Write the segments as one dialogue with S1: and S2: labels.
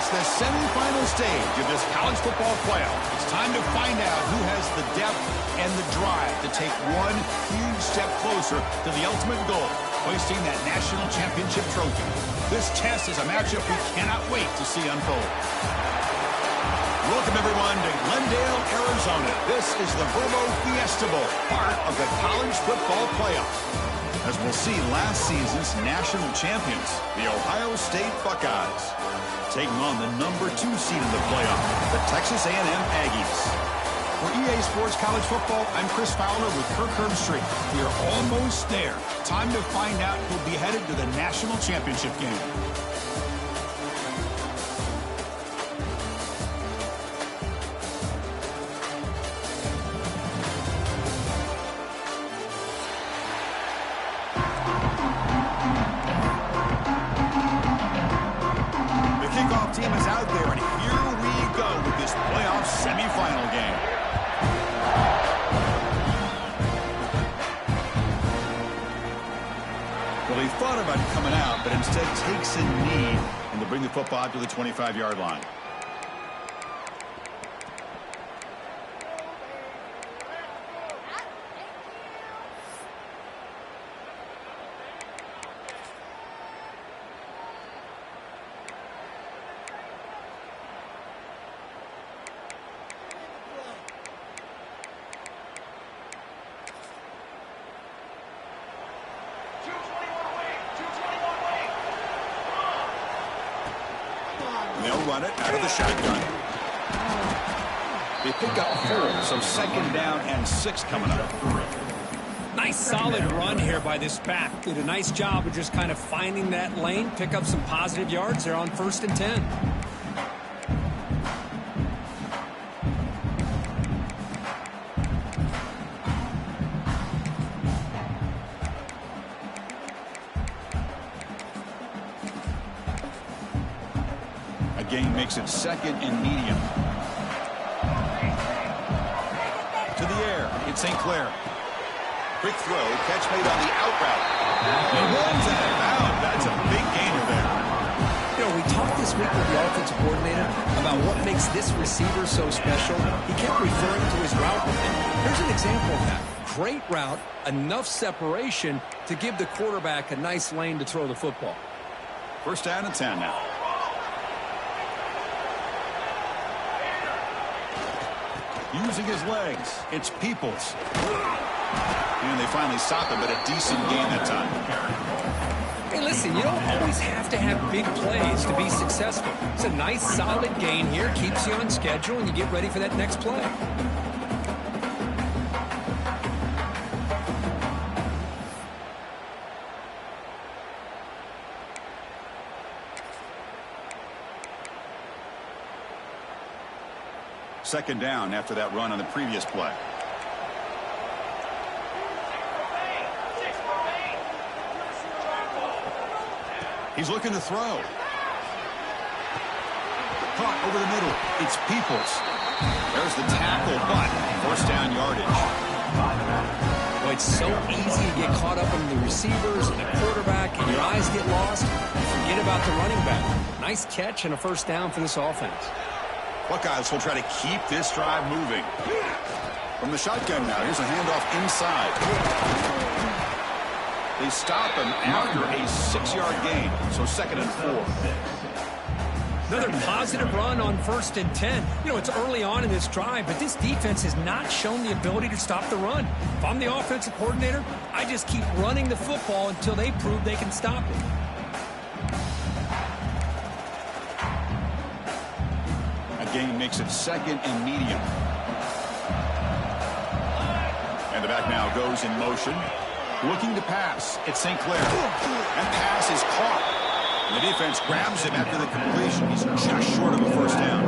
S1: It's the semifinal stage of this college football playoff. It's time to find out who has the depth and the drive to take one huge step closer to the ultimate goal, hoisting that national championship trophy. This test is a matchup we cannot wait to see unfold. Welcome, everyone, to Glendale, Arizona. This is the Verbo Fiesta Bowl, part of the college football playoff. As we'll see, last season's national champions, the Ohio State Buckeyes, taking on the number 2 seed in the playoff, the Texas A&M Aggies. For EA Sports College Football, I'm Chris Fowler with Kirk Herbstreit. We are almost there. Time to find out who'll be headed to the national championship game. Team is out there, and here we go with this playoff semifinal game. Well, he thought about coming out, but instead takes a knee and to bring the football out to the 25-yard line. They'll run it out of the shotgun. They pick up 4, so 2nd down and 6 coming up.
S2: Nice solid run here by this pack. Did a nice job of just kind of finding that lane, pick up some positive yards. They're on 1st and 10.
S1: Gain makes it 2nd and medium. To the air, it's St. Clair. Quick throw, catch made on the out route. He runs out of bounds. That's a big gainer there.
S2: You know, we talked this week with the offensive coordinator about what makes this receiver so special. He kept referring to his route. Here's an example of that. Great route, enough separation to give the quarterback a nice lane to throw the football.
S1: 1st down and 10 now. Using his legs, it's Peoples. And they finally stop him, but a decent gain that time.
S2: Hey, listen, you don't always have to have big plays to be successful. It's a nice, solid gain here, keeps you on schedule, and you get ready for that next play.
S1: Second down after that run on the previous play. He's looking to throw. Caught over the middle. It's Peoples. There's the tackle, but 1st down yardage.
S2: Well, it's so easy to get caught up in the receivers and the quarterback, and your eyes get lost. Forget about the running back. Nice catch and a 1st down for this offense.
S1: Buckeyes will try to keep this drive moving. From the shotgun now, here's a handoff inside. They stop him after a 6-yard gain, so 2nd and 4.
S2: Another positive run on 1st and 10. You know, it's early on in this drive, but this defense has not shown the ability to stop the run. If I'm the offensive coordinator, I just keep running the football until they prove they can stop it.
S1: Gain makes it 2nd and medium. And the back now goes in motion. Looking to pass. It's St. Clair. And pass is caught. And the defense grabs him after the completion. He's just short of a 1st down.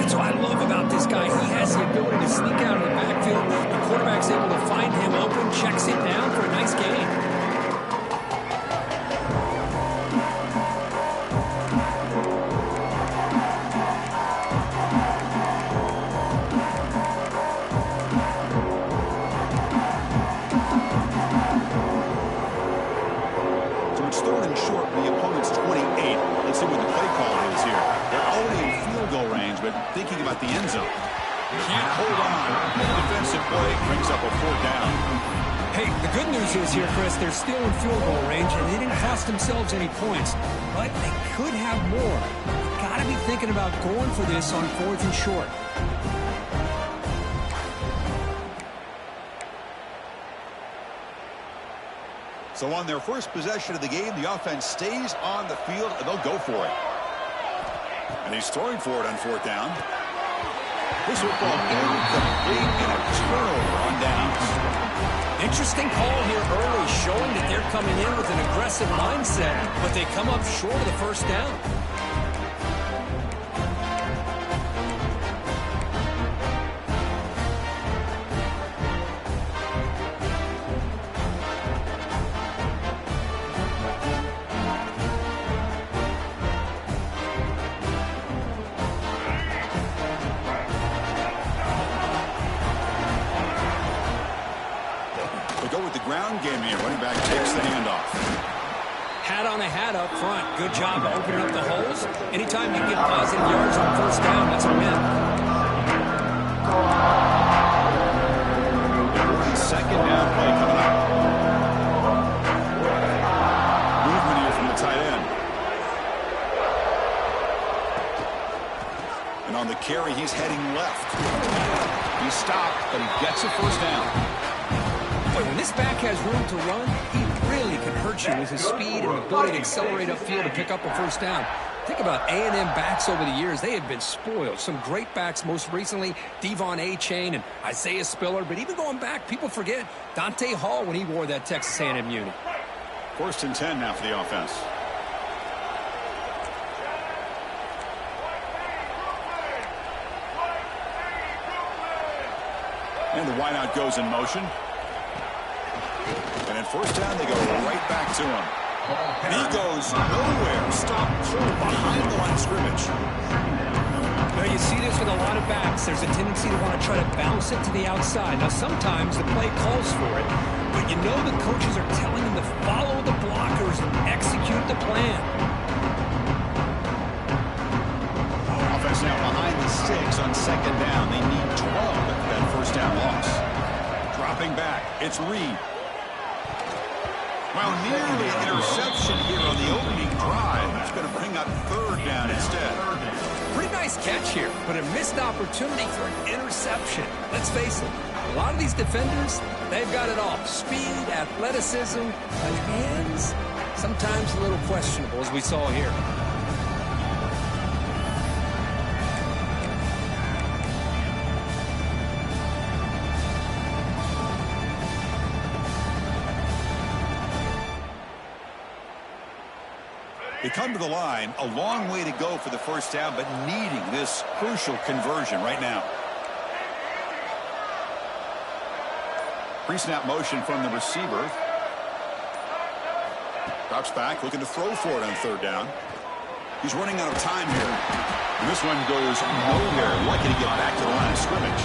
S2: That's what I love about this guy. He has the ability to sneak out of the backfield. The quarterback's able to find him open, checks it down for a nice gain.
S1: It's third and short from the opponent's 28. Let's see what the play call is here. but thinking about the end zone. Can't hold on. Defensive play brings up a 4th down.
S2: Hey, the good news is here, Chris, they're still in field goal range, and they didn't cost themselves any points. But they could have more. Got to be thinking about going for this on 4th and short.
S1: So on their first possession of the game, the offense stays on the field, and they'll go for it. And he's throwing for it on 4th down. This will fall incomplete and a turnover on downs.
S2: Interesting call here early, showing that they're coming in with an aggressive mindset, but they come up short of the 1st down.
S1: Ground game here. Running back takes the handoff.
S2: Hat on a hat up front. Good job of opening up the holes. Anytime you get positive yards on 1st down, that's a win.
S1: Second down play coming up. Movement here from the tight end. And on the carry, he's heading left. He stopped, but he gets a 1st down.
S2: When this back has room to run, he really can hurt you with his speed and ability to accelerate upfield to pick up a 1st down. Think about A&M backs over the years. They have been spoiled. Some great backs, most recently Devon Achane and Isaiah Spiller. But even going back, people forget Dante Hall when he wore that Texas A&M uni.
S1: 1st and 10 now for the offense. And the wideout goes in motion. And in 1st down, they go right back to him. And he goes nowhere. Stop behind the line of scrimmage.
S2: Now, you see this with a lot of backs. There's a tendency to want to try to bounce it to the outside. Now, sometimes the play calls for it, but you know the coaches are telling them to follow the blockers and execute the plan.
S1: Offense now behind the 6 on 2nd down. They need 12 after that 1st down loss. Dropping back, it's Reed. Well, nearly an interception here on the opening drive. It's going to bring up 3rd down instead.
S2: Pretty nice catch here, but a missed opportunity for an interception. Let's face it, a lot of these defenders, they've got it all. Speed, athleticism, but hands, sometimes a little questionable, as we saw here.
S1: They come to the line, a long way to go for the 1st down, but needing this crucial conversion right now. Pre-snap motion from the receiver. Drops back, looking to throw for it on 3rd down. He's running out of time here. And this one goes nowhere. Lucky to get back to the line of scrimmage.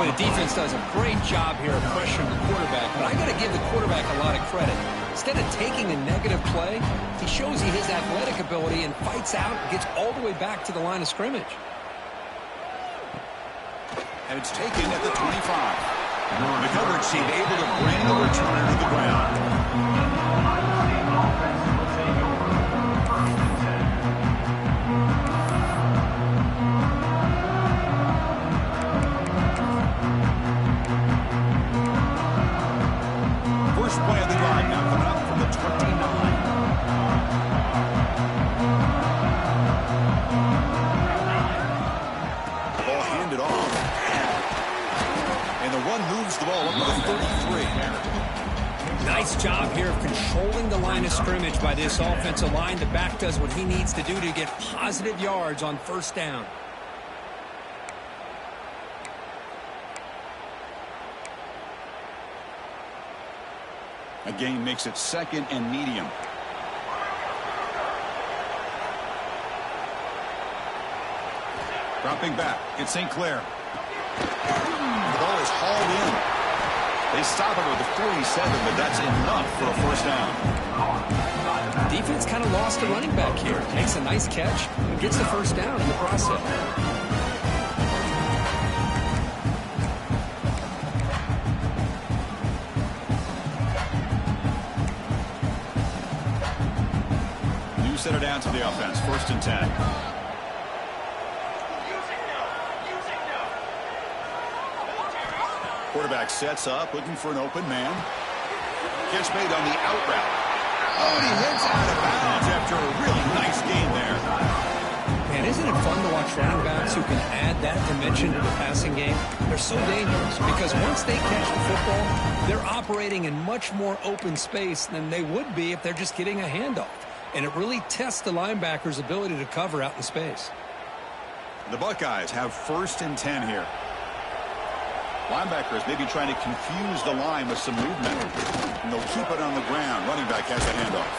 S2: Well, the defense does a great job here of pressuring the quarterback, but I got to give the quarterback a lot of credit. Instead of taking a negative play, he shows you his athletic ability and fights out and gets all the way back to the line of scrimmage.
S1: And it's taken at the 25. The coverage team able to bring the returner to the ground. First play of the drive now coming up from the 29. Ball handed off. And the run moves the ball up to the 33.
S2: Nice job here of controlling the line of scrimmage by this offensive line. The back does what he needs to do to get positive yards on 1st down.
S1: A gain makes it 2nd and medium. Dropping back, it's St. Clair. The ball is hauled in. They stop it with the 47, but that's enough for a first down.
S2: Defense kind of lost a running back here. Makes a nice catch and gets the first down in the process.
S1: Center down to the offense. 1st and 10. Quarterback sets up, looking for an open man. Catch made on the out route. Oh, and he hits out of bounds after a really nice game there.
S2: Man, isn't it fun to watch running backs who can add that dimension to the passing game? They're so dangerous because once they catch the football, they're operating in much more open space than they would be if they're just getting a handoff. And it really tests the linebacker's ability to cover out in space.
S1: The Buckeyes have 1st and 10 here. Linebackers maybe trying to confuse the line with some movement. And they'll keep it on the ground. Running back has the handoff.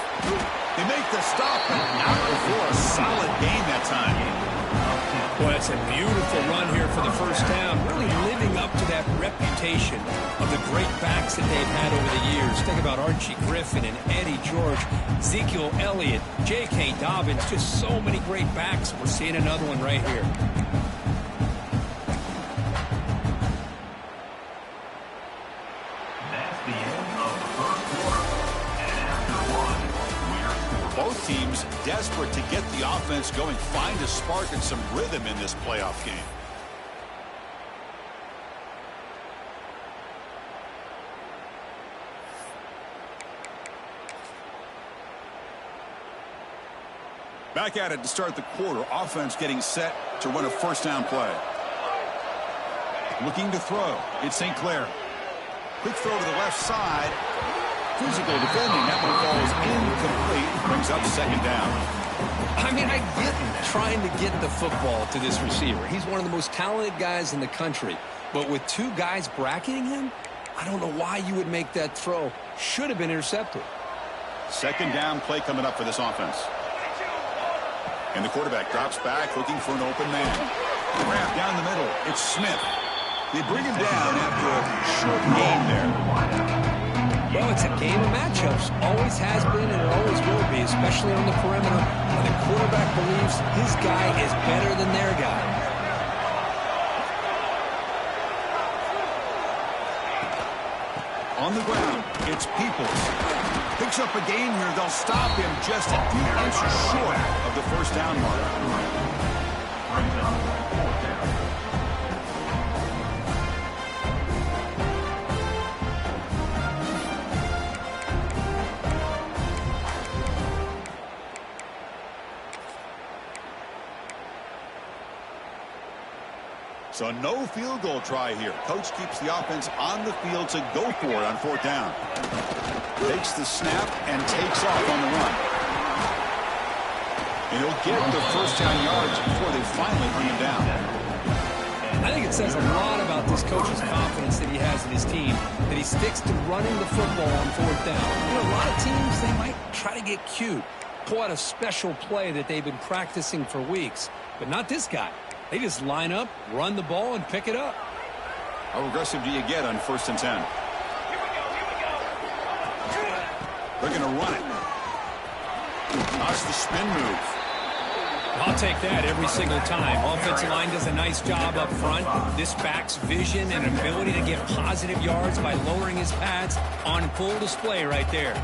S1: They make the stop, but not before a solid gain that time.
S2: Boy, that's a beautiful run here for the first down. Really living up to that reputation of the great backs that they've had over the years. Think about Archie Griffin and Eddie George, Ezekiel Elliott, J.K. Dobbins. Just so many great backs. We're seeing another one right here.
S1: That's the end of the first quarter. And after one, both teams desperate to get the offense going, find a spark and some rhythm in this playoff game. Back at it to start the quarter. Offense getting set to run a first down play. Looking to throw. It's St. Clair. Quick throw to the left side. Physical defending. That one falls incomplete. Brings up 2nd down.
S2: I mean, I get trying to get the football to this receiver. He's one of the most talented guys in the country. But with 2 guys bracketing him, I don't know why you would make that throw. Should have been intercepted.
S1: 2nd down play coming up for this offense. And the quarterback drops back, looking for an open man. Wrap down the middle. It's Smith. They bring him down after a short gain there.
S2: Well, it's a game of matchups. Always has been and it always will be, especially on the perimeter when the quarterback believes his guy is better than their guy.
S1: On the ground, it's Peoples. Picks up a gain here. They'll stop him just a few inches short of the first down mark. So no field goal try here. Coach keeps the offense on the field to go for it on 4th down. Takes the snap and takes off on the run. And he'll get the first down yards before they finally bring him down.
S2: I think it says a lot about this coach's confidence that he has in his team, that he sticks to running the football on 4th down. You know, a lot of teams, they might try to get cute, pull out a special play that they've been practicing for weeks, but not this guy. They just line up, run the ball, and pick it up.
S1: How aggressive do you get on 1st and 10? They're going to run it. Toss the spin move.
S2: I'll take that every single time. Offensive line does a nice job up front. This back's vision and ability to get positive yards by lowering his pads on full display right there.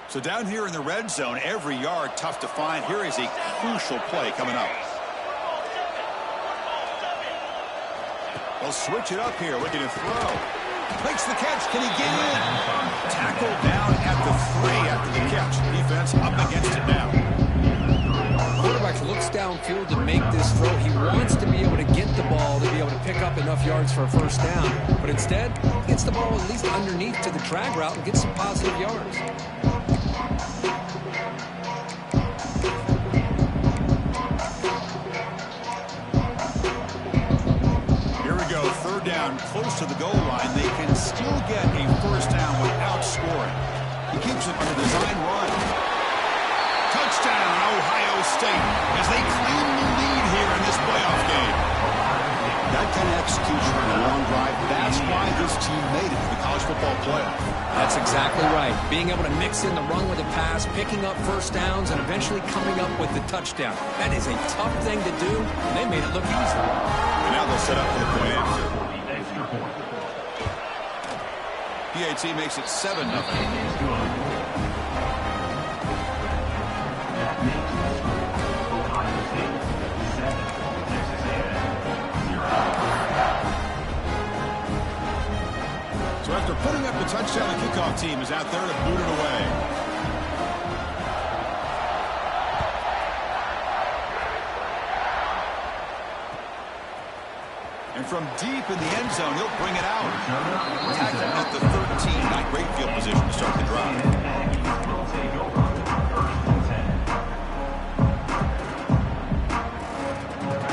S1: So down here in the red zone, every yard tough to find. Here is a crucial play coming up. They'll switch it up here, looking to throw. Makes the catch. Can he get in? Tackled down at the 3 after the catch. Defense up against it now.
S2: Quarterback looks downfield to make this throw. He wants to be able to get the ball to be able to pick up enough yards for a first down. But instead, gets the ball at least underneath to the drag route and gets some positive yards.
S1: down close to the goal line, they can still get a first down without scoring. He keeps it on a design run. Touchdown, Ohio State, as they claim the lead here in this playoff game. That kind of execution on a long drive, that's why this team made it to the college football playoff.
S2: That's exactly right. Being able to mix in the run with the pass, picking up first downs, and eventually coming up with the touchdown. That is a tough thing to do, and they made it look easy.
S1: And now they'll set up for the point after. PAT makes it 7-0. So after putting up the touchdown, the kickoff team is out there to boot it away. And from deep in the end zone, he'll bring it out. Tackled at the 13. Not great field position to start the drive.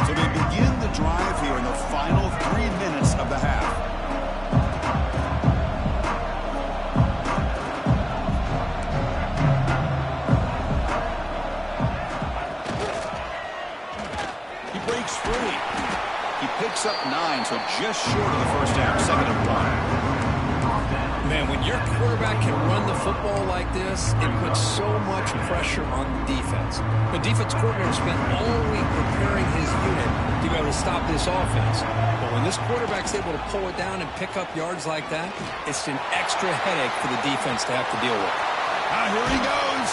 S1: So they begin the drive here in the final 3 minutes of the half. He breaks free. He picks up 9, so just short of the first down, 2nd and 1.
S2: Man, when your quarterback can run the football like this, it puts so much pressure on the defense. The defense coordinator spent all week preparing his unit to be able to stop this offense. But when this quarterback's able to pull it down and pick up yards like that, it's an extra headache for the defense to have to deal with.
S1: Here he goes.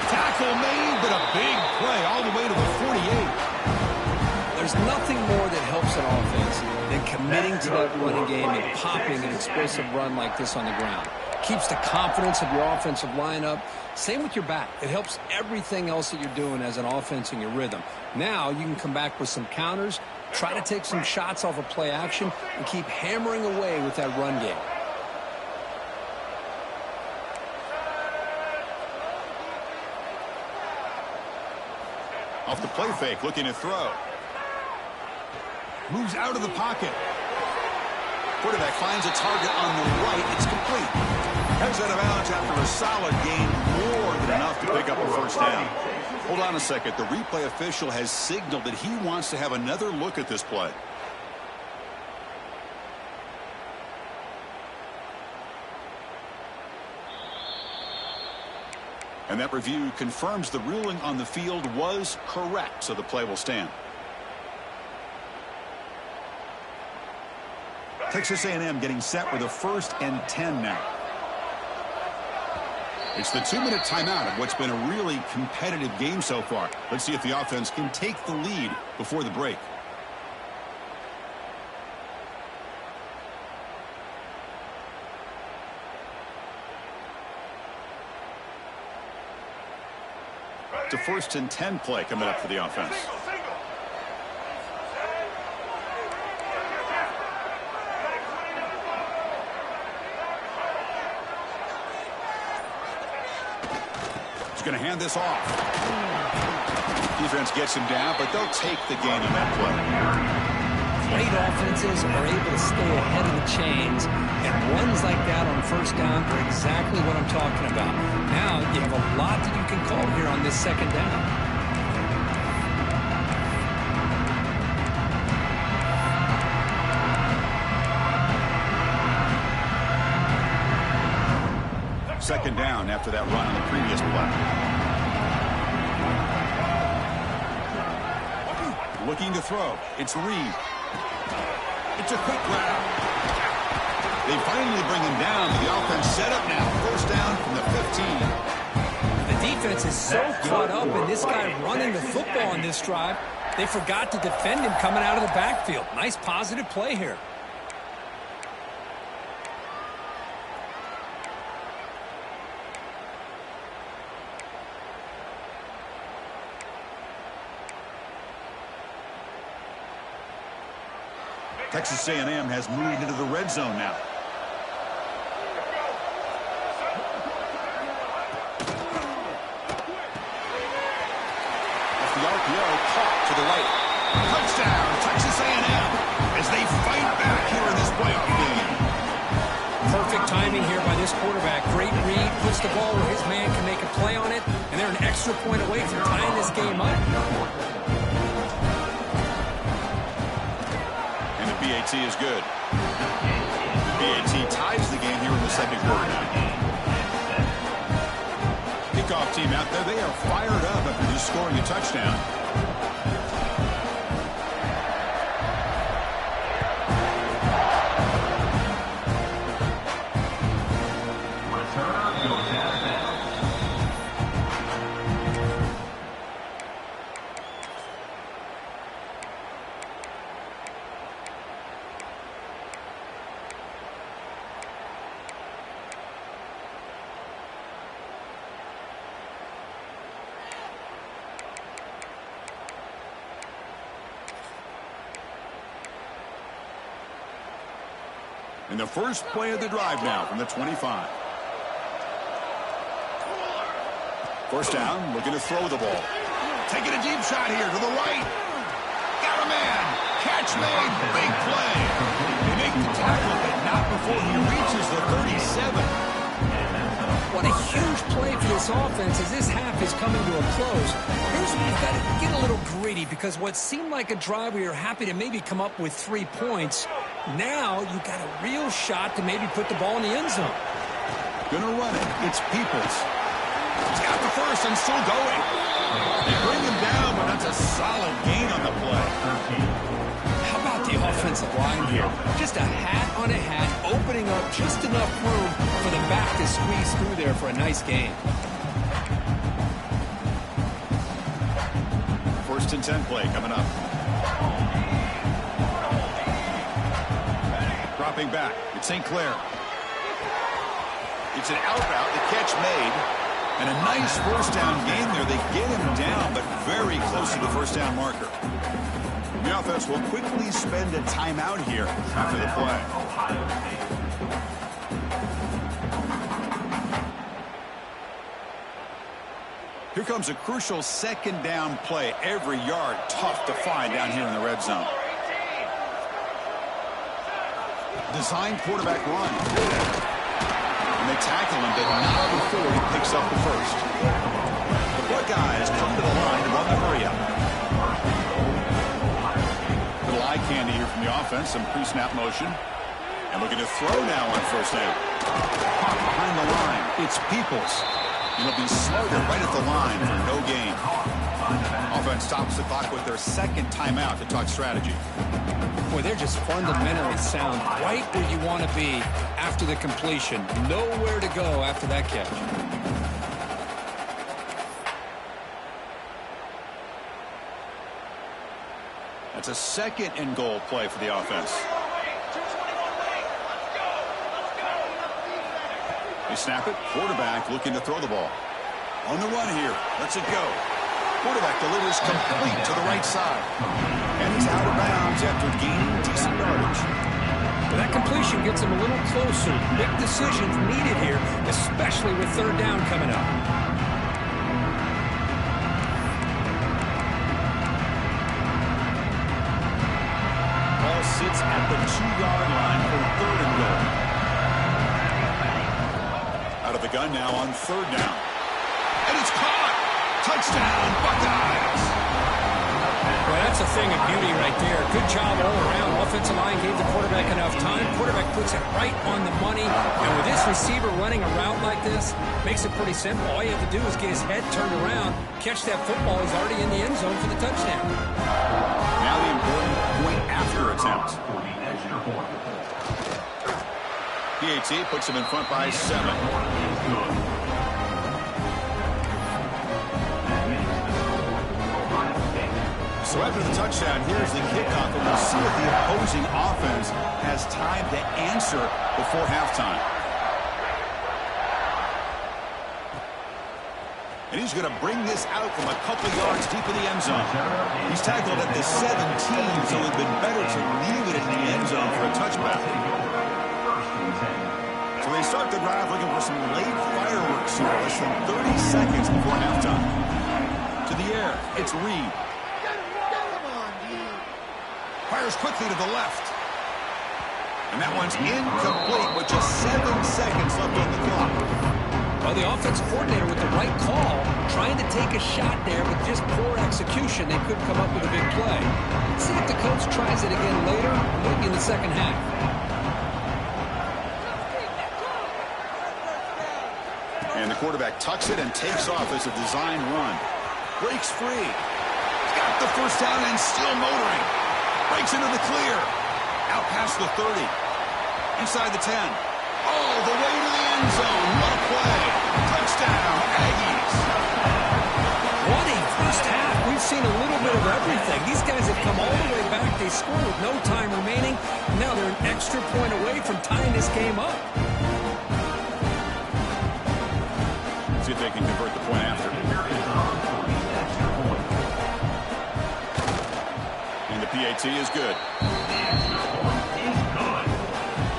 S1: Tackle made, but a big play all the way to the 48.
S2: There's nothing more that helps an offense than committing to that running game and popping an explosive run like this on the ground. Keeps the confidence of your offensive lineup. Same with your back. It helps everything else that you're doing as an offense in your rhythm. Now you can come back with some counters, try to take some shots off of play action, and keep hammering away with that run game.
S1: Off the play fake, looking to throw. Moves out of the pocket. Quarterback finds a target on the right. It's complete. Heads out of bounds after a solid gain, more than enough to pick up a first down. Hold on a second. The replay official has signaled that he wants to have another look at this play. And that review confirms the ruling on the field was correct, so the play will stand. Texas A&M getting set with a 1st and 10 now. It's the 2-minute timeout of what's been a really competitive game so far. Let's see if the offense can take the lead before the break. It's a 1st and 10 play coming up for the offense. Going to hand this off. Defense gets him down, but they'll take the gain on that play.
S2: Great offenses are able to stay ahead of the chains, and runs like that on first down are exactly what I'm talking about. Now you have a lot that you can call here on this 2nd down.
S1: Second down after that run on the previous play. Looking to throw. It's Reed. It's a quick route. They finally bring him down. The offense set up now. First down from the 15.
S2: The defense is so caught up in this guy running the football on this drive, they forgot to defend him coming out of the backfield. Nice positive play here.
S1: Texas A&M has moved into the red zone now. Off the RPO, caught to the right. Touchdown, Texas A&M, as they fight back here
S2: Perfect timing here by this quarterback. Great read, puts the ball where his man can make a play on it, and they're an extra point away from tying this game up.
S1: And the BAT is good. BAT ties the game here in the second quarter. Kickoff team out there, they are fired up after just scoring a touchdown. In the first play of the drive now from the 25. First down, looking to throw the ball. Taking a deep shot here to the right. Got a man. Catch made. Big play. They make the tackle, but not before he reaches the 37.
S2: What a huge play for this offense as this half is coming to a close. Here's where you've got to get a little greedy, because what seemed like a drive where you're happy to maybe come up with 3 points, now you've got a real shot to maybe put the ball in the end zone.
S1: Gonna run it. It's Peoples. He's got the first and still going. They bring him down, but that's a solid gain on the play.
S2: How about the offensive line here? Just a hat on a hat, opening up just enough room for the back to squeeze through there for a nice gain.
S1: First and 10 play coming up. Dropping back. It's St. Clair. It's an out route. The catch made. And a nice first down gain there. They get him down, but very close to the first down marker. The offense will quickly spend a timeout here after the play. Here comes a crucial second down play. Every yard tough to find down here in the red zone. Design quarterback run. And they tackle him, but not before he picks up the first. The Buckeyes come to the line to run the hurry up. Little eye candy here from the offense, some pre-snap motion. And looking to throw now on first down. Caught behind the line. It's Peoples. He'll be smothered right at the line for no gain. Offense stops the clock with their second timeout to talk strategy.
S2: Boy, they're just fundamentally sound, right where you want to be after the completion. Nowhere to go after that catch.
S1: That's a second and goal play for the offense. They snap it. Quarterback looking to throw the ball. On the run here. Lets it go. Quarterback delivers complete to the right side. And he's out of bounds after gaining decent yardage.
S2: Well, that completion gets him a little closer. Big decisions needed here, especially with third down coming up.
S1: Ball sits at the 2-yard line for third and goal. Out of the gun now on third down. And it's caught. Touchdown, Buckeyes.
S2: Well, that's a thing of beauty right there. Good job all around. Offensive line gave the quarterback enough time. Quarterback puts it right on the money. And with this receiver running a route like this, makes it pretty simple. All you have to do is get his head turned around, catch that football. He's already in the end zone for the touchdown.
S1: Now the important point after attempt. PAT puts him in front by 7. So after the touchdown, here's the kickoff, and we'll see if the opposing offense has time to answer before halftime. And he's going to bring this out from a couple yards deep in the end zone. He's tackled at the 17, so it would have been better to leave it in the end zone for a touchback. So they start the drive looking for some late fireworks here, less than 30 seconds before halftime. To the air, it's Reed. Fires quickly to the left. And that one's incomplete with just 7
S2: the offensive coordinator with the right call, trying to take a shot there, but just poor execution. They couldn't come up with a big play. Let's see if the coach tries it again later, maybe in the second half.
S1: And the quarterback tucks it and takes off as a design run. Breaks free. Got the first down and still motoring. Breaks into the clear. Out past the 30. Inside the 10. All the way to the end zone. What a play. Touchdown, Aggies.
S2: What a first half. We've seen a little bit of everything. These guys have come all the way back. They score with no time remaining. Now they're an extra point away from tying this game up.
S1: See if they can convert the point after. And the PAT is good.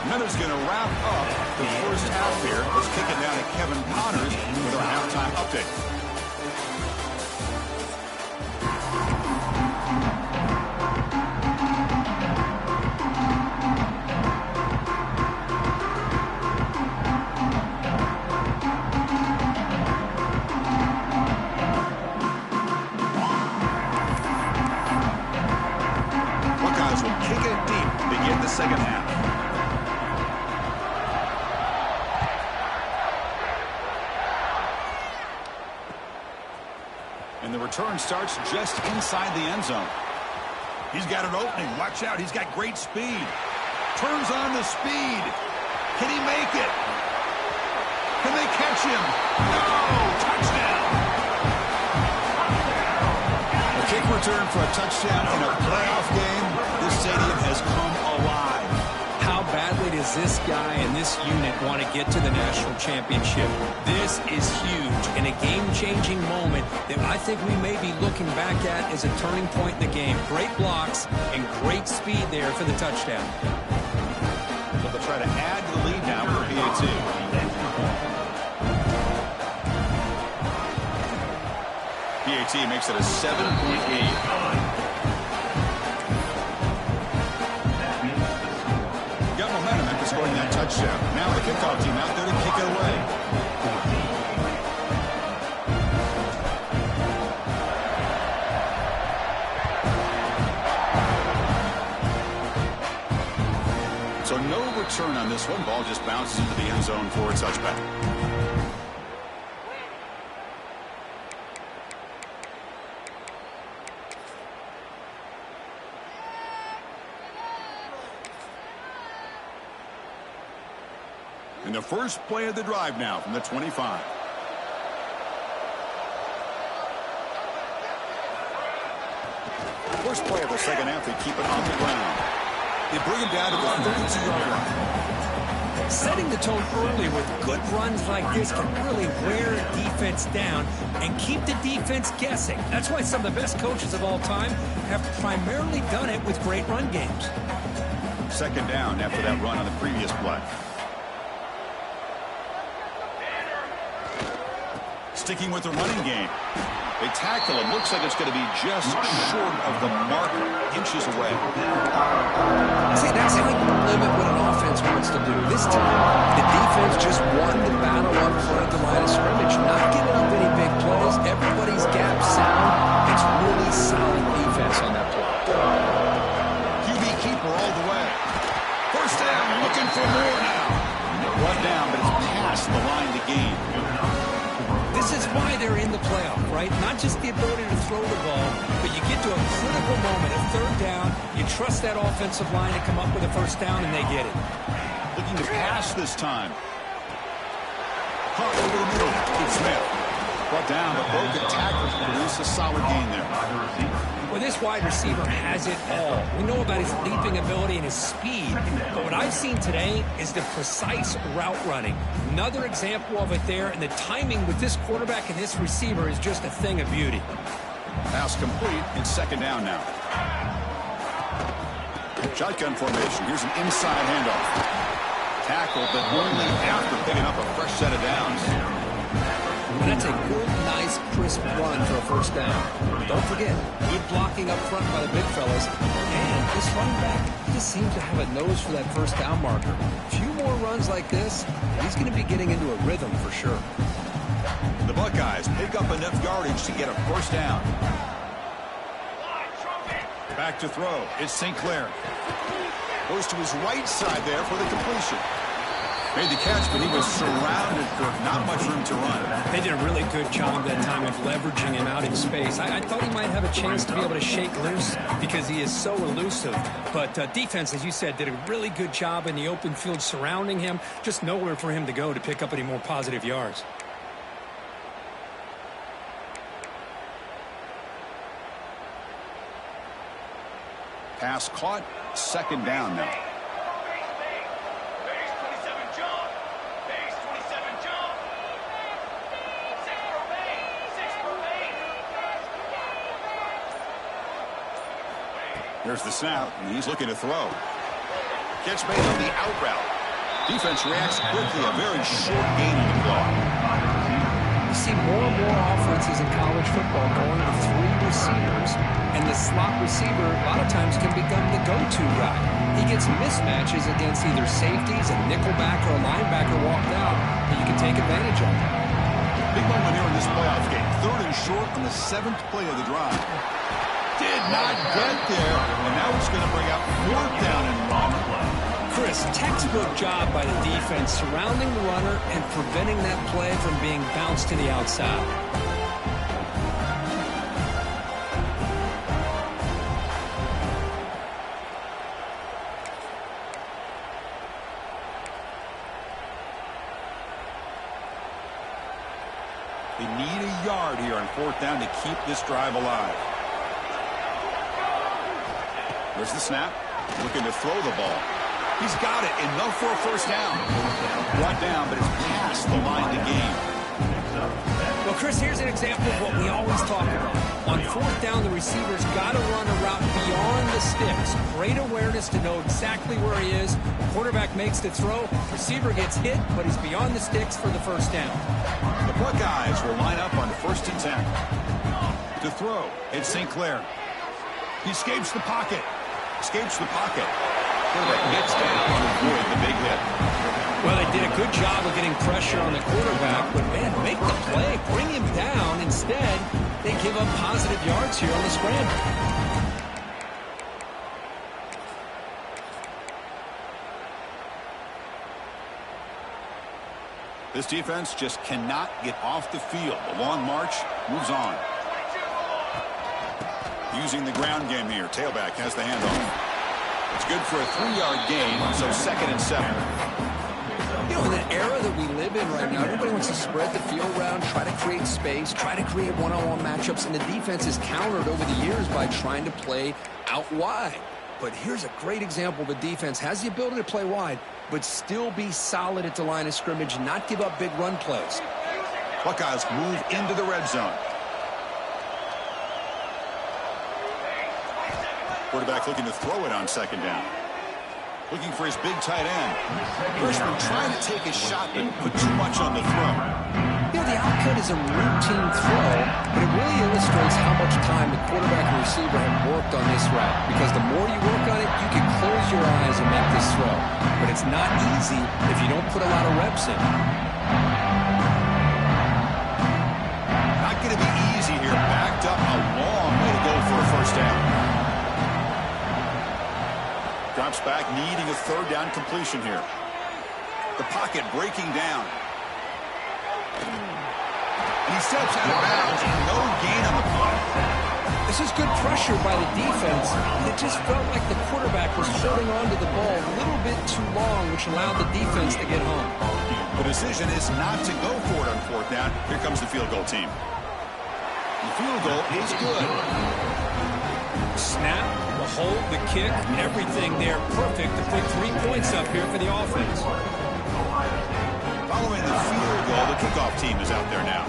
S1: Miller's going to wrap up the first half here. Let's kick it down to Kevin Connors with our halftime update. Buckeyes will kick it deep to begin the second half. And the return starts just inside the end zone. He's got an opening. Watch out. He's got great speed. Turns on the speed. Can he make it? Can they catch him? No! Touchdown! A kick return for a touchdown in a playoff game. This stadium has come alive.
S2: How badly does this guy and this unit want to get to the national championship? This is huge and a game-changing moment that I think we may be looking back at as a turning point in the game. Great blocks and great speed there for the touchdown.
S1: So they'll try to add to the lead now for PAT. PAT makes it a 7-point lead. Scoring that touchdown. Now the kickoff team out there to kick it away. So no return on this one. Ball just bounces into the end zone for a touchback. And the first play of the drive now from the 25. First play of the second half, they keep it on the ground. They bring him down to the 32-yard line.
S2: Setting the tone early with good runs like this can really wear a defense down and keep the defense guessing. That's why some of the best coaches of all time have primarily done it with great run games.
S1: Second down after that run on the previous play. Sticking with the running game. They tackle him. Looks like it's going to be just short of the mark, inches away.
S2: See, that's how you limit what an offense wants to do. This time, the defense just won the battle up front at the line of scrimmage, not giving up any big plays. Everybody's gap sound. It's really solid defense on that play.
S1: QB keeper all the way. First down, looking for more now. Run down, but it's past the line to gain.
S2: This is why they're in the playoff, right? Not just the ability to throw the ball, but you get to a critical moment, a third down, you trust that offensive line to come up with a first down, and they get it.
S1: Looking to pass this time. Hunt over the middle. Good Smith. Brought down, but broken tackle produced a solid gain there.
S2: Well, this wide receiver has it all. We know about his leaping ability and his speed, but what I've seen today is the precise route running. Another example of it there, and the timing with this quarterback and this receiver is just a thing of beauty.
S1: Pass complete. It's second down now. Shotgun formation. Here's an inside handoff. Tackled, but only after picking up a fresh set of downs.
S2: And that's a good, nice, crisp run for a first down. Don't forget, good blocking up front by the big fellas. And this running back just seems to have a nose for that first down marker. A few more runs like this, he's going to be getting into a rhythm for sure.
S1: The Buckeyes pick up enough yardage to get a first down. Back to throw. It's St. Clair. Goes to his right side there for the completion. Made the catch, but he was surrounded for not much room to run.
S3: They did a really good job that time of leveraging him out in space. I thought he might have a chance to be able to shake loose because he is so elusive. But defense, as you said, did a really good job in the open field surrounding him. Just nowhere for him to go to pick up any more positive yards.
S1: Pass caught. Second down now. Here's the snap, and he's looking to throw. Catch made on the out route. Defense reacts quickly, a very short gain in the play.
S2: You see more and more offenses in college football going to 3 receivers, and the slot receiver a lot of times can become the go-to guy. He gets mismatches against either safeties, a nickelback, or a linebacker walked out that you can take advantage of.
S1: Big moment here in this playoff game. 3rd and short on the 7th play of the drive. Did not get there, and now it's going to bring out 4th down and 1.
S3: Chris, textbook job by the defense surrounding the runner and preventing that play from being bounced to the outside.
S1: They need a yard here on 4th down to keep this drive alive. There's the snap. Looking to throw the ball. He's got it. Enough for a first down. Brought down, but it's past the line to gain.
S3: Well, Chris, here's an example of what we always talk about. On 4th down, the receiver's got to run a route beyond the sticks. Great awareness to know exactly where he is. Quarterback makes the throw. Receiver gets hit, but he's beyond the sticks for the first down.
S1: The Buckeyes will line up on 1st and 10. To throw, it's St. Clair. He escapes the pocket. Escapes the pocket. Quarterback gets down to avoid the big hit.
S3: Well, they did a good job of getting pressure on the quarterback, but, man, make the play, bring him down. Instead, they give up positive yards here on the scramble.
S1: This defense just cannot get off the field. The long march moves on. Using the ground game here. Tailback has the handoff. It's good for a 3-yard gain, so 2nd and 7.
S2: You know, in the era that we live in right now, everybody wants to spread the field around, try to create space, try to create one-on-one matchups, and the defense is countered over the years by trying to play out wide. But here's a great example. The defense has the ability to play wide, but still be solid at the line of scrimmage, not give up big run plays.
S1: Buckeyes move into the red zone. Quarterback looking to throw it on 2nd down. Looking for his big tight end. Freshman trying to take a shot, but put too much on the throw.
S2: You know, the output is a routine throw, but it really illustrates how much time the quarterback and receiver have worked on this route. Because the more you work on it, you can close your eyes and make this throw. But it's not easy if you don't put a lot of reps in.
S1: Not going to be easy here. Backed up a long way to go for a first down. Drops back, needing a 3rd down completion here. The pocket breaking down. And he steps out of bounds. No gain on the play.
S2: This is good pressure by the defense. It just felt like the quarterback was holding on to the ball a little bit too long, which allowed the defense to get home.
S1: The decision is not to go for it on 4th down. Here comes the field goal team. The field goal is good.
S3: Snap, the hold, the kick, everything there perfect to pick 3 points up here for the offense.
S1: Following the field goal, the kickoff team is out there now.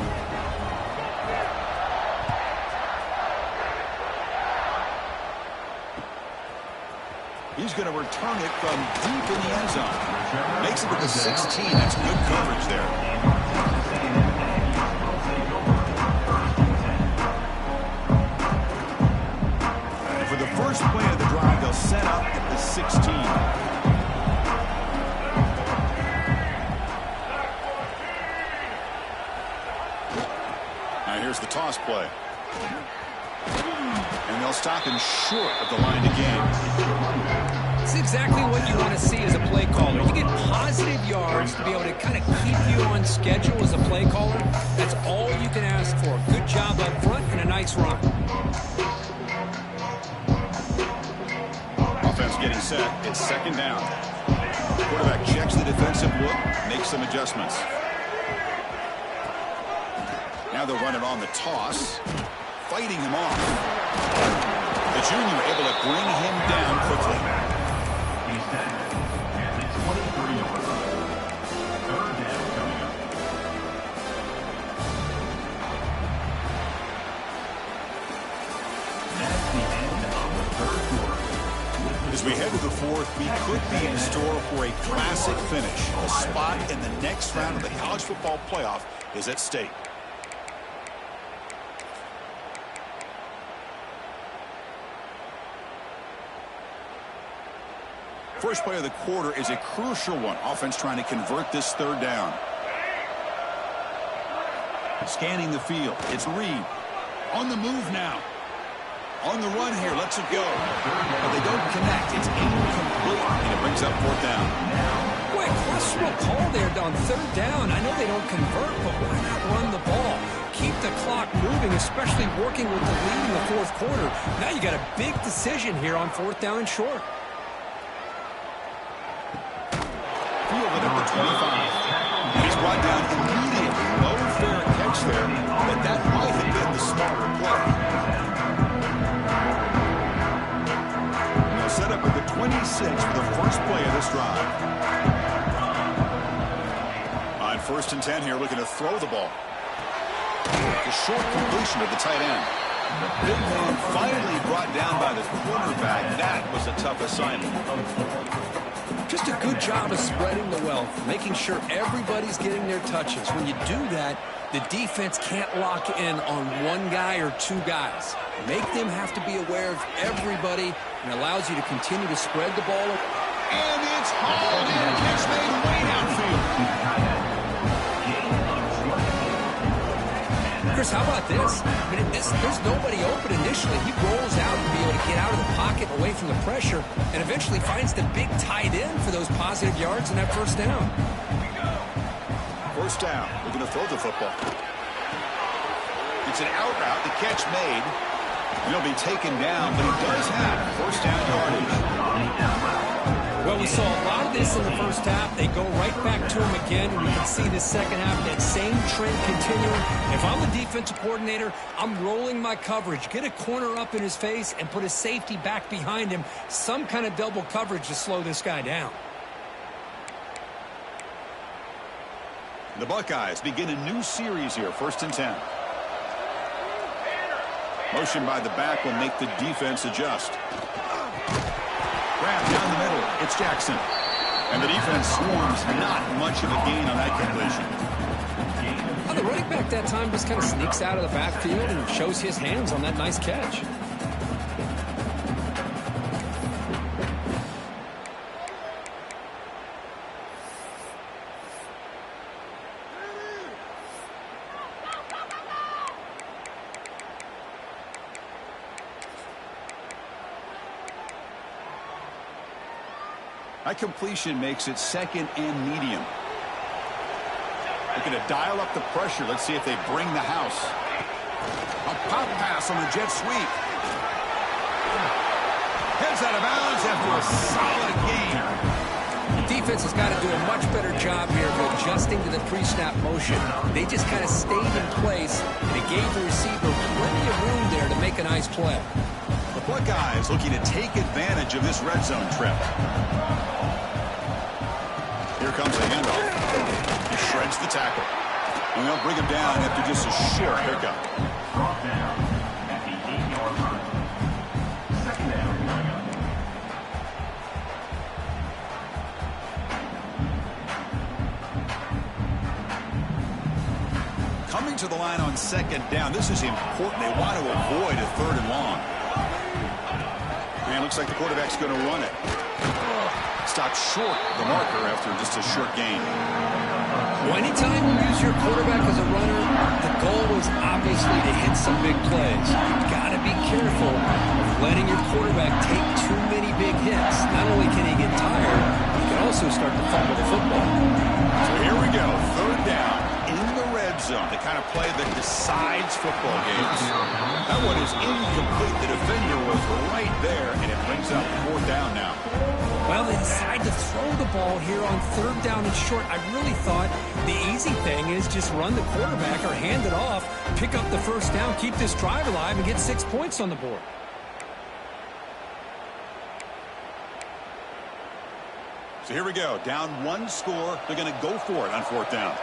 S1: He's going to return it from deep in the end zone. Makes it with the 16. That's good coverage there. Here's the toss play. And they'll stop him short of the line to gain.
S3: It's exactly what you want to see as a play caller. You get positive yards to be able to kind of keep you on schedule as a play caller. That's all you can ask for. Good job up front and a nice run.
S1: Offense getting set. It's second down. Quarterback checks the defensive look, makes some adjustments. Now they'll run it on the toss, fighting him off. The junior able to bring him down quickly.
S4: He's down at the 23-yard line. Third down coming up. That's the end of the third quarter.
S1: As we head to the fourth, we could be in store for a classic finish. A spot in the next round of the college football playoff is at stake. First play of the quarter is a crucial one. Offense trying to convert this third down. Scanning the field. It's Reed. On the move now. On the run here. Lets it go. But they don't connect. It's incomplete. And it brings up fourth down.
S3: Boy, questionable call there on third down. I know they don't convert, but why not run the ball? Keep the clock moving, especially working with the lead in the fourth quarter. Now you got a big decision here on fourth down and short.
S1: Fielded at the 25. He's brought down immediately. No fair catch there, but that might have been the smarter play. Now set up at the 26 for the first play of this drive. On 1st and 10 here, looking to throw the ball. The short completion of the tight end. The big man finally brought down by the quarterback. That was a tough assignment.
S3: Just a good job of spreading the wealth, making sure everybody's getting their touches. When you do that, the defense can't lock in on one guy or two guys. Make them have to be aware of everybody and allows you to continue to spread the ball.
S1: And it's hauled in. Catch made way downfield.
S3: Chris, how about this? I mean, there's nobody open initially. He rolls out to be able to get out of the pocket, away from the pressure, and eventually finds the big tight end for those positive yards in that first down.
S1: First down. We're going to throw the football. It's an out route. The catch made. He'll be taken down, but he does have first down yardage.
S3: Well, we saw a lot of this in the first half. They go right back to him again, and we can see the second half, that same trend continuing. If I'm the defensive coordinator, I'm rolling my coverage. Get a corner up in his face and put a safety back behind him. Some kind of double coverage to slow this guy down.
S1: The Buckeyes begin a new series here, 1st and 10. Motion by the back will make the defense adjust. Grab down the middle. It's Jackson. And the defense swarms. Not much of a gain on that completion.
S3: Well, the running back that time just kind of sneaks out of the backfield and shows his hands on that nice catch.
S1: That completion makes it second and medium. Looking to dial up the pressure. Let's see if they bring the house. A pop pass on the jet sweep. Heads out of bounds after a solid gain.
S3: The defense has got to do a much better job here of adjusting to the pre-snap motion. They just kind of stayed in place, and it gave the receiver plenty of room there to make a nice play.
S1: The Buckeyes looking to take advantage of this red zone trip. Here comes the handoff. He shreds the tackle. And they'll bring him down after just a short pickup.
S4: Brought down at the 8-yard line. Second down coming up.
S1: Coming to the line on second down. This is important. They want to avoid a third and long. And looks like the quarterback's going to run it. Stopped short of the marker after just a short gain.
S3: Well, anytime you use your quarterback as a runner, the goal is obviously to hit some big plays. You've got to be careful of letting your quarterback take too many big hits. Not only can he get tired, he can also start to fumble the football.
S1: So here we go, third down in the red zone, the kind of play that decides football games. That one is incomplete. The defender was right there, and it brings up fourth down now.
S3: Well, they decide to throw the ball here on third down and short. I really thought the easy thing is just run the quarterback or hand it off, pick up the first down, keep this drive alive, and get 6 points on the board.
S1: So here we go, down one score. They're going to go for it on fourth down.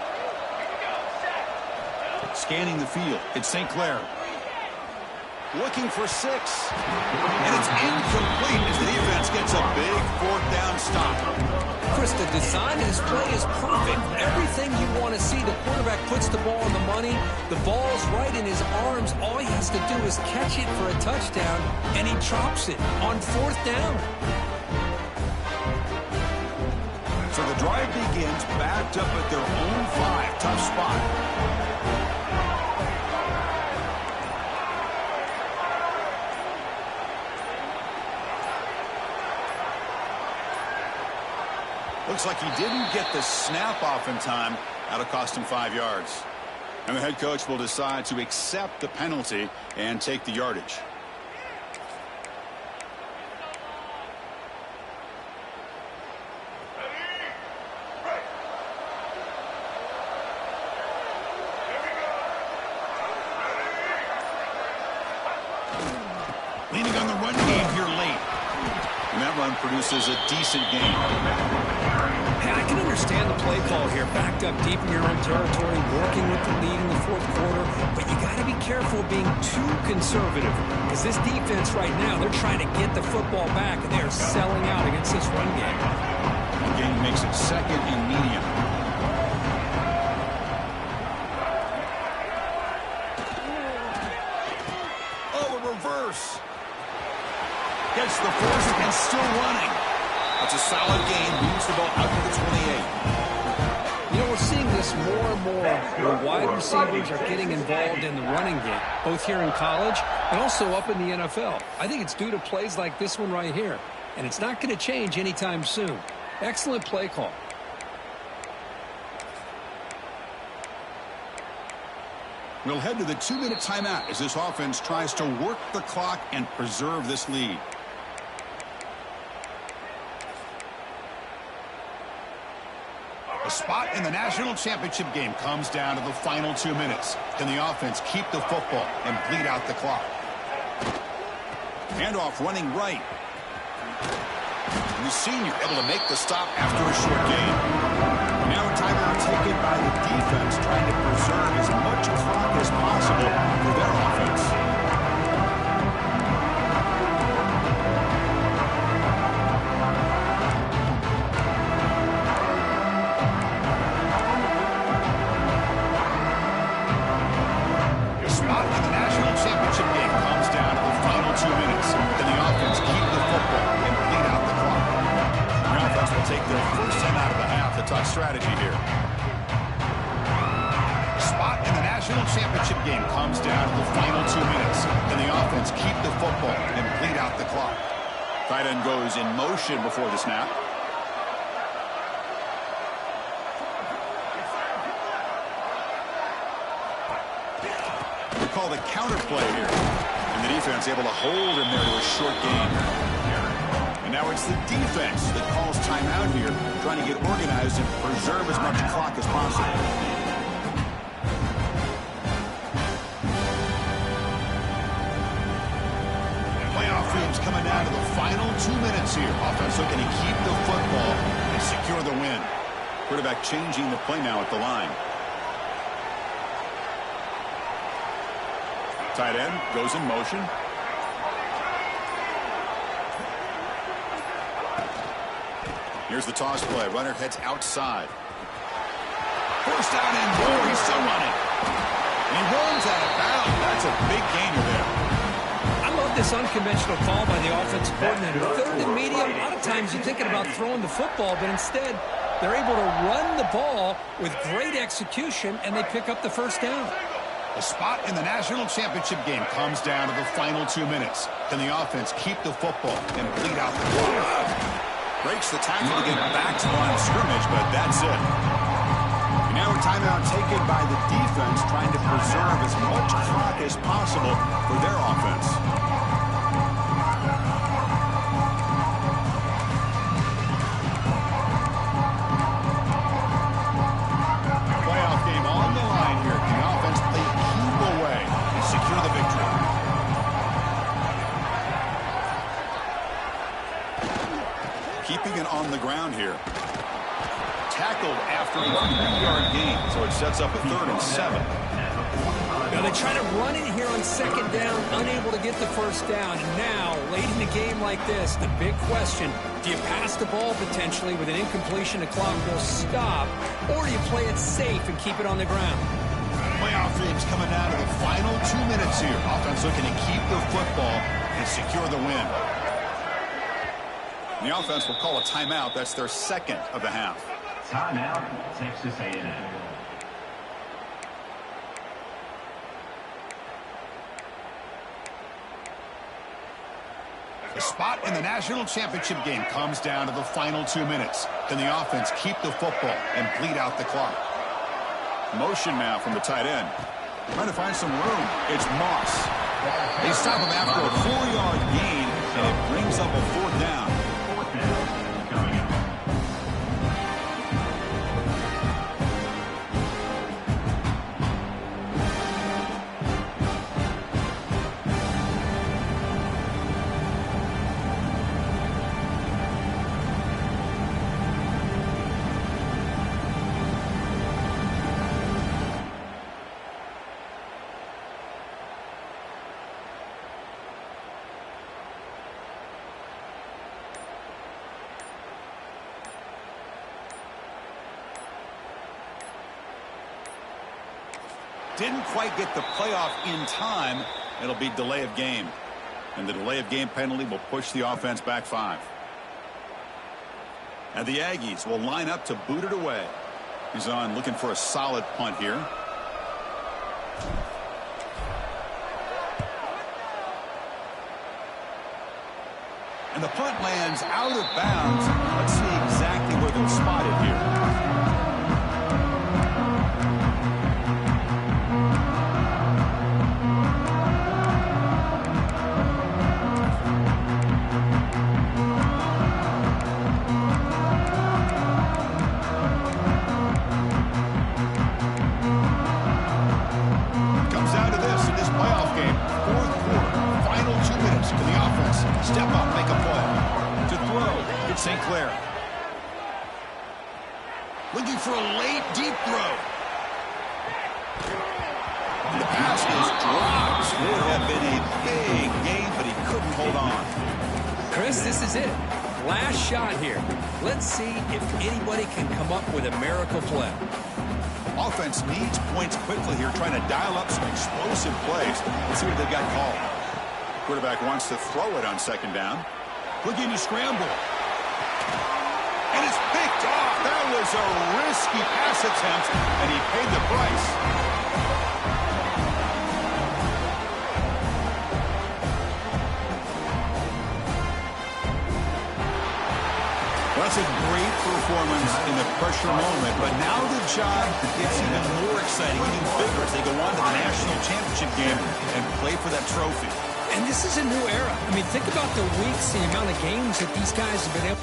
S1: Scanning the field, it's St. Clair. Looking for 6. And it's incomplete as the defense gets a big fourth down stop.
S3: Chris, the design of this play is perfect. Everything you want to see. The quarterback puts the ball on the money. The ball's right in his arms. All he has to do is catch it for a touchdown, and he drops it on fourth down.
S1: So the drive begins backed up at their own 5. Tough spot. Looks like he didn't get the snap off in time. That'll cost him 5 yards. And the head coach will decide to accept the penalty and take the yardage. Leaning on the run game here late. And that run produces a decent gain.
S3: Hey, I can understand the play call here. Backed up deep in your own territory, working with the lead in the fourth quarter. But you got to be careful of being too conservative. Because this defense right now, they're trying to get the football back, and they are selling out against this run game.
S1: Gain makes it second and medium. Oh, the reverse. Gets the first and still running. That's a solid gain. Moves the ball out to the 28.
S3: You know, we're seeing this more and more where wide receivers are getting involved in the running game, both here in college and also up in the NFL. I think it's due to plays like this one right here, and it's not going to change anytime soon. Excellent play call.
S1: We'll head to the 2-minute timeout as this offense tries to work the clock and preserve this lead. A spot in the national championship game comes down to the final 2 minutes. Can the offense keep the football and bleed out the clock? Handoff running right. And the senior able to make the stop after a short gain. Now a timeout taken by the defense, trying to preserve as much clock as possible for their offense. Strategy here. Spot in the national championship game comes down to the final 2 minutes. Can the offense keep the football and bleed out the clock? Tight end goes in motion before the snap. We call the counter play here. And the defense able to hold him there to a short gain. And now it's the defense that calls timeout here, trying to get organized and preserve as much clock as possible. And playoff games coming down to the final 2 minutes here. Offense looking to keep the football and secure the win. Quarterback changing the play now at the line. Tight end goes in motion. Here's the toss play. Runner heads outside. First down and more. He's still running. And he runs out of bounds. That's a big gainer there.
S3: I love this unconventional call by the offensive coordinator. Third and medium, a lot of times you're thinking about throwing the football, but instead they're able to run the ball with great execution, and they pick up the first down.
S1: The spot in the national championship game comes down to the final 2 minutes. Can the offense keep the football and bleed out the clock? Breaks the tackle to get back to the line of scrimmage, but that's it. And now a timeout taken by the defense, trying to preserve as much clock as possible for their offense. Playoff game on the line here. The offense played keep away and secure the victory. Keeping it on the ground here. Tackled after a 3-yard gain, so it sets up a 3rd and 7.
S3: Now they try to run it here on second down, unable to get the first down. And now, late in the game like this, the big question, do you pass the ball potentially with an incompletion, the clock will stop, or do you play it safe and keep it on the ground?
S1: Playoff games coming down to the final 2 minutes here. Offense looking to keep the football and secure the win. The offense will call a timeout. That's their second of the half.
S4: Timeout, Texas A&M.
S1: The spot in the national championship game comes down to the final 2 minutes. Can the offense keep the football and bleed out the clock? Motion now from the tight end. Trying to find some room. It's Moss. They stop him after a 4-yard gain, and it brings up a 4th down.
S4: Fourth down coming up.
S1: Didn't quite get the playoff in time. It'll be delay of game. And the delay of game penalty will push the offense back 5. And the Aggies will line up to boot it away. He's on looking for a solid punt here. And the punt lands out of bounds. Let's see exactly where they'll spot it here. Step up, make a play. To throw, it's St. Clair. Looking for a late, deep throw. And the pass is dropped. Would have been a big game, but he couldn't hold on.
S3: Chris, this is it. Last shot here. Let's see if anybody can come up with a miracle play.
S1: Offense needs points quickly here, trying to dial up some explosive plays. Let's see what they've got called. Quarterback wants to throw it on second down. Looking to scramble. And it's picked off. That was a risky pass attempt, and he paid the price. That's a great performance in the pressure moment, but now the job gets even more exciting, even bigger as they go on to the national championship game and play for that trophy.
S3: And this is a new era. I mean, think about the weeks, the amount of games that these guys have been able